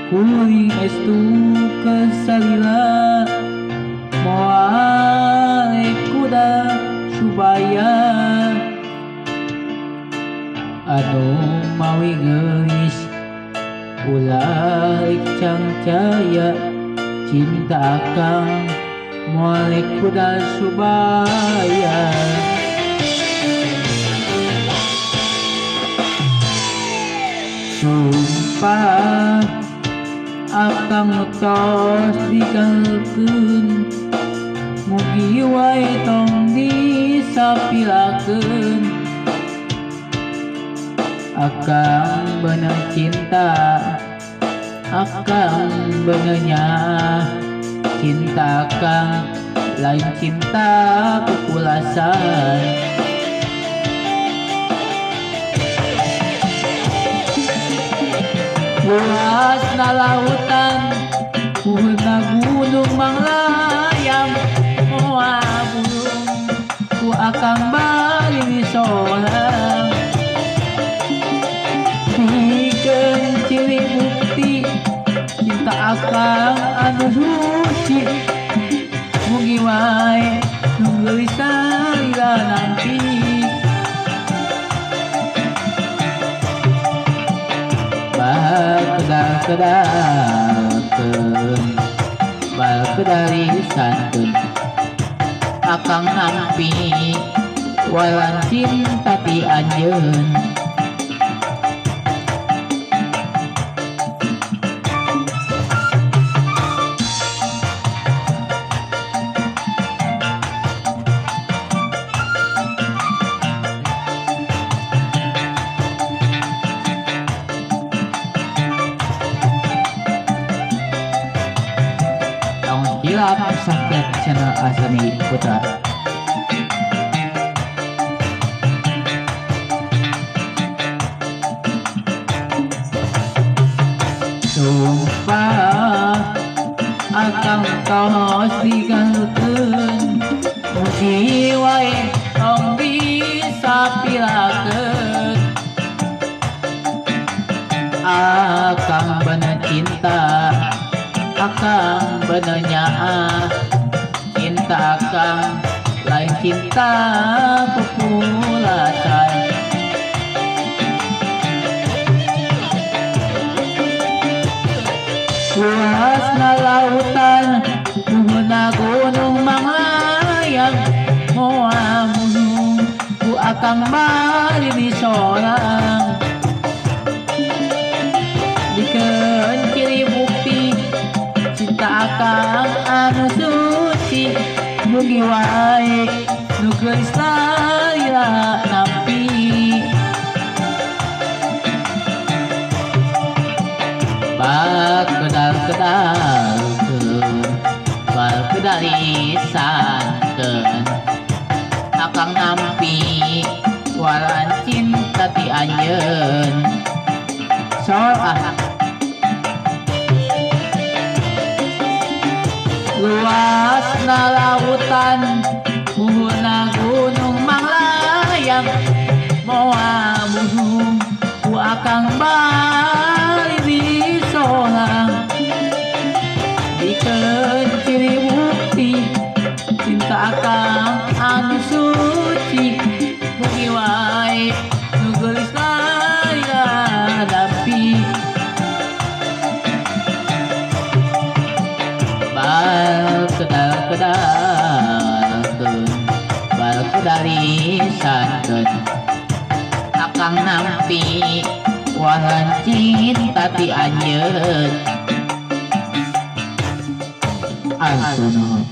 kuring estu kesalila moal kuda supaya anu mawi geus ulah cangcaya cinta akang moal kuda supaya sumpah akang tos digalkeun mugi wae tong disapilakeun akang bener cinta akang benernya cinta akang lain cinta kepulasan luasna lautan puhna gunung manglayang moal burung ku akang bari solang pikeun ciri bukti cinta akang anu suci mugi wae nu geus salila nampi balkedarisankeun akang nampi walan cinta ti anjeun hilap sakit channel Asani Putra sumpah akang tos digalkeun mugi wae tong disapilakeun akang bener cinta akang benernya cinta akang lain cinta kepulasan luasna lautan puhna gunung manglayang moal burung ku akang bari disolang dikeun ciri bukti cinta akang anu suci mugi wae nu geus salila nampi balkedarisankeun akang nampi walan cinta ti anjeun luasna lautan puhna gunung manglayang moal burung ku akang bari disolang dikeun ciri bukti cinta akang anu suci mugi wae nu geus salila nampi balkedarisankeun akang nampi walan cinta ti anjeun.